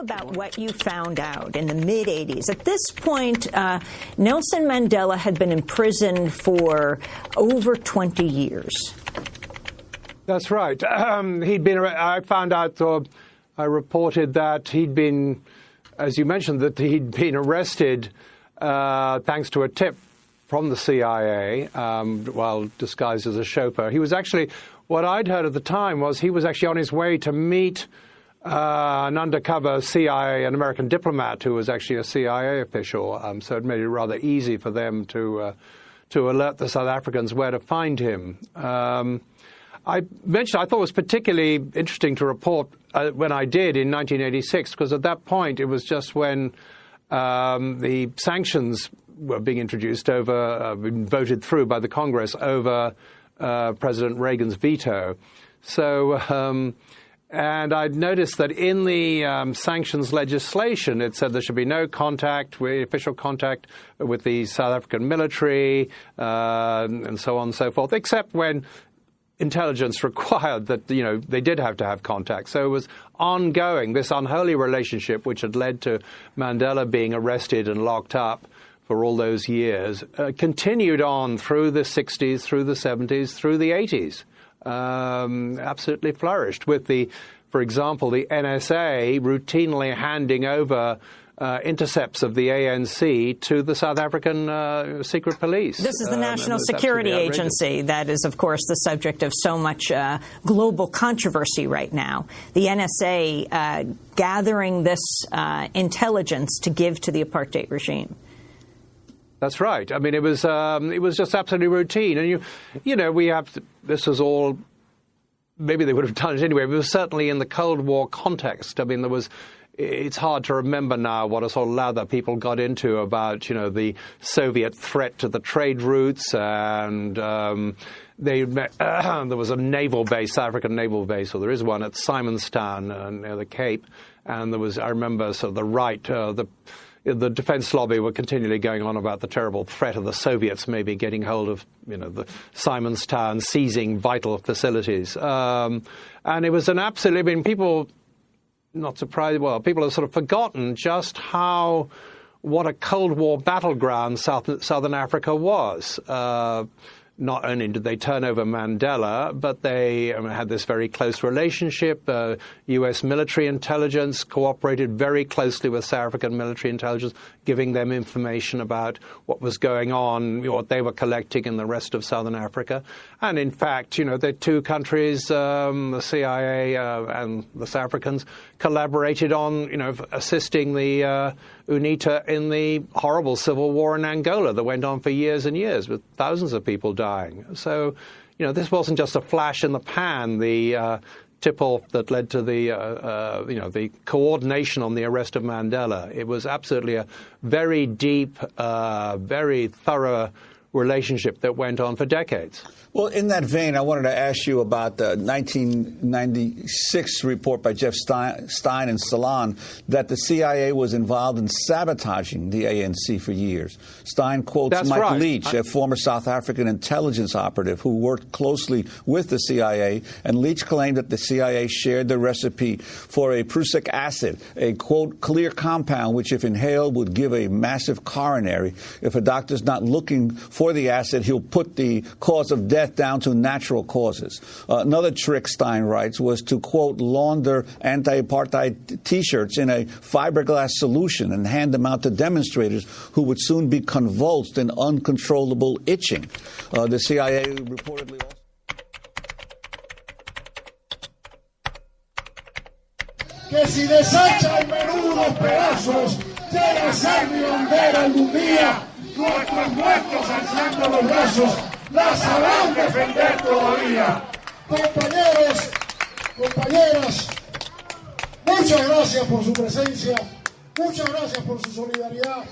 about what you found out in the mid-'80s. At this point, Nelson Mandela had been imprisoned for over 20 years. That's right. I found out, or I reported that he'd been, as you mentioned, that he'd been arrested thanks to a tip from the CIA while disguised as a chauffeur. He was actually, what I'd heard at the time was he was actually on his way to meet an undercover CIA, an American diplomat who was actually a CIA official. So it made it rather easy for them to alert the South Africans where to find him. I thought it was particularly interesting to report when I did in 1986, because at that point it was just when the sanctions were being introduced over, been voted through by the Congress over President Reagan's veto. So, and I'd noticed that in the sanctions legislation, it said there should be no official contact with the South African military, and so on and so forth, except when intelligence required that, they did have to have contact. So it was ongoing, this unholy relationship which had led to Mandela being arrested and locked up for all those years, continued on through the 60s, through the 70s, through the 80s. Absolutely flourished with for example, the NSA routinely handing over intercepts of the ANC to the South African secret police. This is the National Security Agency that is, of course, the subject of so much global controversy right now. The NSA gathering this intelligence to give to the apartheid regime. That's right. I mean, it was just absolutely routine. And this was all, maybe they would have done it anyway, but it was certainly in the Cold War context. I mean, it's hard to remember now what a sort of lather people got into about, the Soviet threat to the trade routes, and there was a naval base, South African naval base, or there is one at Simonstown near the Cape, and there was, I remember, sort of the right, the defense lobby were continually going on about the terrible threat of the Soviets maybe getting hold of, the Simonstown, seizing vital facilities. And it was an absolute, people, not surprised, people have sort of forgotten just what a Cold War battleground Southern Africa was. Not only did they turn over Mandela, but they had this very close relationship. U.S. military intelligence cooperated very closely with South African military intelligence, giving them information about what was going on, what they were collecting in the rest of Southern Africa. And in fact, the two countries, the CIA and the South Africans, collaborated on, assisting the UNITA in the horrible civil war in Angola that went on for years and years, with thousands of people dying. So, this wasn't just a flash in the pan, the tip-off that led to the coordination on the arrest of Mandela. It was absolutely a very deep, very thorough relationship that went on for decades. Well, in that vein, I wanted to ask you about the 1996 report by Jeff Stein and Salon that the CIA was involved in sabotaging the ANC for years. Stein quotes Mike Leach, a former South African intelligence operative who worked closely with the CIA, and Leach claimed that the CIA shared the recipe for a prussic acid, a, quote, clear compound which, if inhaled, would give a massive coronary. If a doctor's not looking for the acid, he'll put the cause of death down to natural causes. Another trick, Stein writes, was to, quote, launder anti-apartheid T-shirts in a fiberglass solution and hand them out to demonstrators who would soon be convulsed in uncontrollable itching. The CIA reportedly also... Que si deshacha en menudos pedazos, llega a ser mi bandera algún día, nuestros muertos alzando los brazos la sabrán defender todavía. Compañeras, muchas gracias por su presencia, muchas gracias por su solidaridad.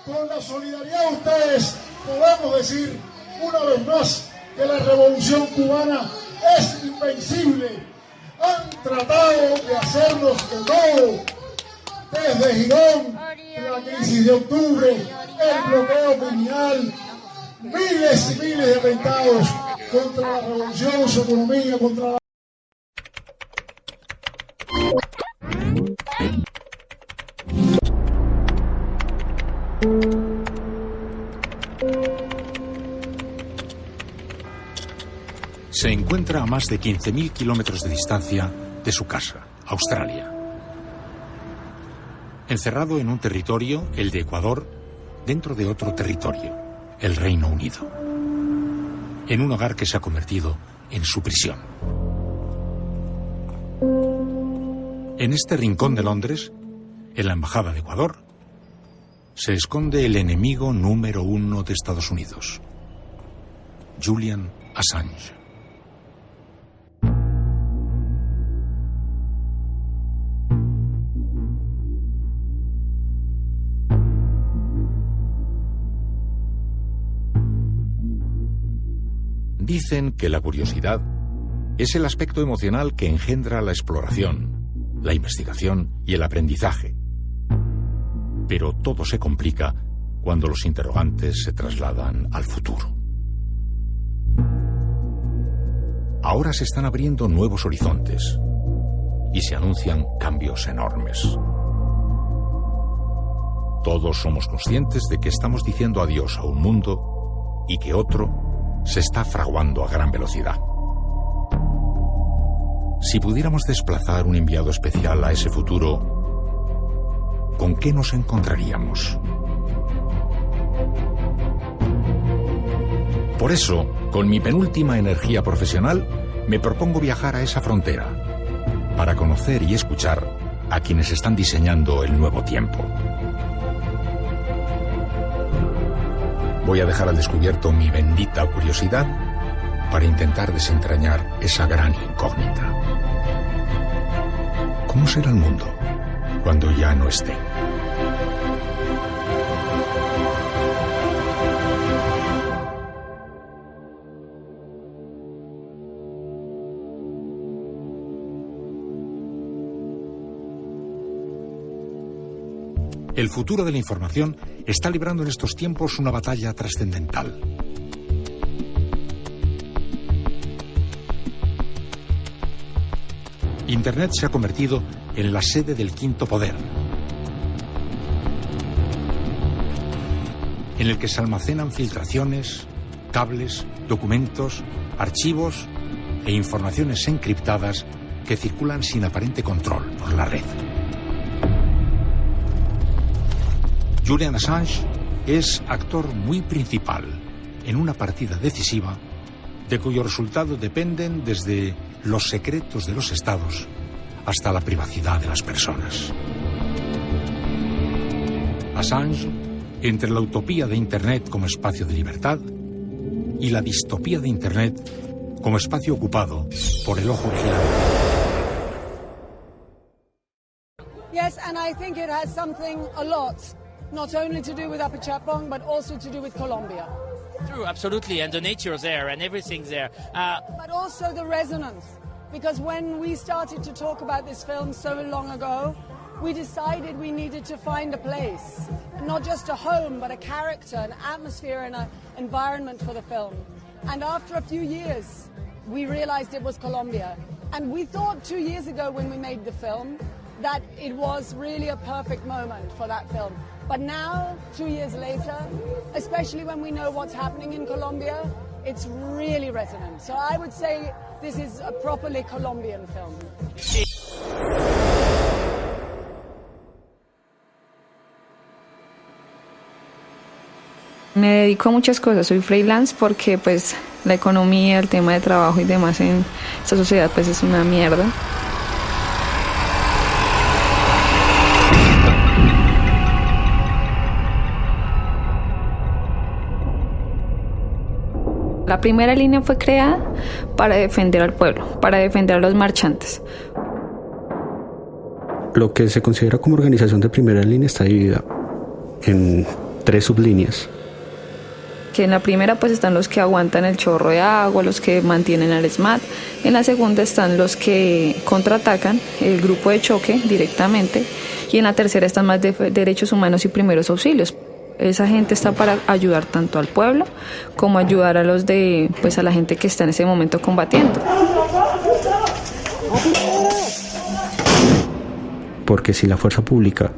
Con la solidaridad de ustedes podemos decir una vez más que la revolución cubana es invencible. Han tratado de hacernos de todo, desde Girón, la crisis de octubre, el bloqueo criminal, miles y miles de atentados contra la revolución, su economía, contra la... Se encuentra a más de 15.000 kilómetros de distancia de su casa, Australia. Encerrado en un territorio, el de Ecuador, dentro de otro territorio, el Reino Unido. En un hogar que se ha convertido en su prisión. En este rincón de Londres, en la Embajada de Ecuador, se esconde el enemigo número 1 de Estados Unidos, Julian Assange. Dicen que la curiosidad es el aspecto emocional que engendra la exploración, la investigación y el aprendizaje. Pero todo se complica cuando los interrogantes se trasladan al futuro. Ahora se están abriendo nuevos horizontes y se anuncian cambios enormes. Todos somos conscientes de que estamos diciendo adiós a un mundo y que otro se está fraguando a gran velocidad. Si pudiéramos desplazar un enviado especial a ese futuro, ¿con qué nos encontraríamos? Por eso, con mi penúltima energía profesional, me propongo viajar a esa frontera, para conocer y escuchar a quienes están diseñando el nuevo tiempo. Voy a dejar al descubierto mi bendita curiosidad para intentar desentrañar esa gran incógnita. ¿Cómo será el mundo cuando ya no esté? El futuro de la información está librando en estos tiempos una batalla trascendental. Internet se ha convertido en la sede del quinto poder, en el que se almacenan filtraciones, cables, documentos, archivos e informaciones encriptadas que circulan sin aparente control por la red. Julian Assange es actor muy principal en una partida decisiva de cuyo resultado dependen desde los secretos de los estados hasta la privacidad de las personas. Assange, entre la utopía de Internet como espacio de libertad y la distopía de Internet como espacio ocupado por el ojo vigilante. Yes, and I think it has something a lot not only to do with Apachapong, but also to do with Colombia. True, absolutely, and the nature's there, and everything's there. But also the resonance, because when we started to talk about this film so long ago, we decided we needed to find a place, not just a home, but a character, an atmosphere, and an environment for the film. And after a few years, we realized it was Colombia. And we thought 2 years ago when we made the film that it was really a perfect moment for that film. But now, 2 years later, especially when we know what's happening in Colombia, it's really resonant. So I would say this is a properly Colombian film. Me dedico a muchas cosas, soy freelance porque pues la economía, el tema de trabajo y demás en esta sociedad pues es una mierda. La primera línea fue creada para defender al pueblo, para defender a los marchantes. Lo que se considera como organización de primera línea está dividida en 3 sublíneas. Que en la primera pues están los que aguantan el chorro de agua, los que mantienen al SMAT. En la segunda están los que contraatacan, el grupo de choque directamente. Y en la tercera están más de derechos humanos y primeros auxilios. Esa gente está para ayudar tanto al pueblo como ayudar a los de, pues a la gente que está en ese momento combatiendo. Porque si la fuerza pública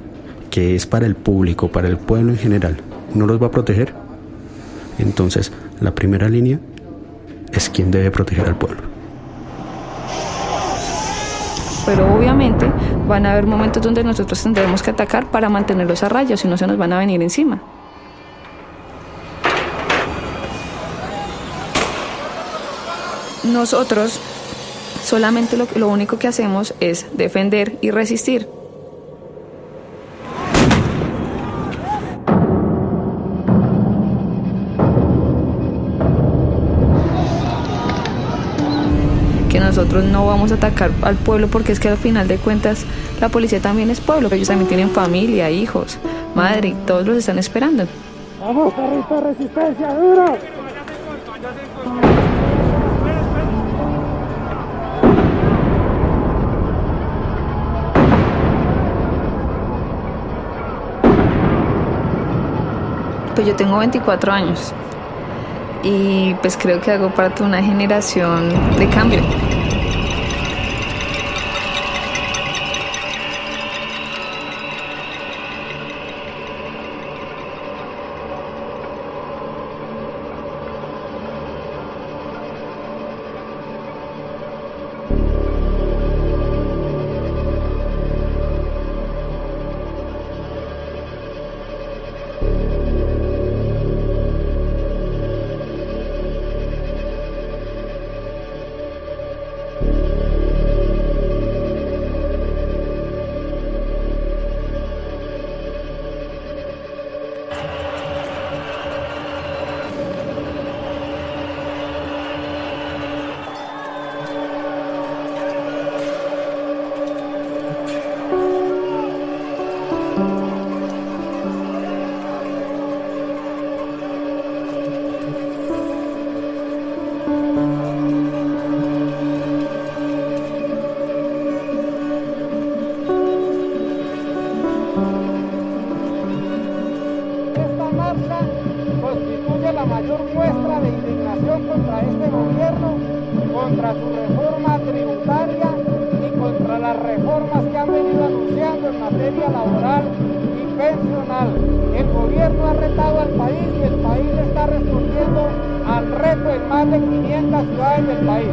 que es para el público, para el pueblo en general, no los va a proteger, entonces la primera línea es quien debe proteger al pueblo. Pero obviamente van a haber momentos donde nosotros tendremos que atacar para mantenerlos a raya, si no se nos van a venir encima. Nosotros solamente lo único que hacemos es defender y resistir. Que nosotros no vamos a atacar al pueblo porque es que al final de cuentas la policía también es pueblo, ellos también tienen familia, hijos, madre, todos los están esperando. ¡Vamos, perrito, resistencia, duro! Pues yo tengo 24 años y pues creo que hago parte de una generación de cambio. Constituye la mayor muestra de indignación contra este gobierno, contra su reforma tributaria y contra las reformas que han venido anunciando en materia laboral y pensional. El gobierno ha retado al país y el país le está respondiendo al reto en más de 500 ciudades del país.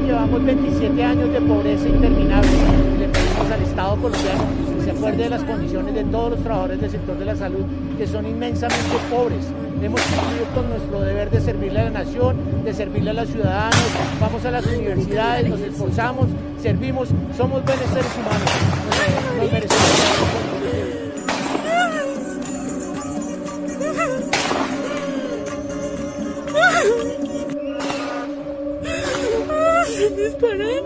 Llevamos 27 años de pobreza interminable y le pedimos al Estado colombiano que se acuerde de las condiciones de todos los trabajadores del sector de la salud, que son inmensamente pobres. Hemos cumplido con nuestro deber de servirle a la nación, de servirle a los ciudadanos, vamos a las universidades, nos esforzamos, servimos, somos buenos seres humanos, nos merecemos Disparé.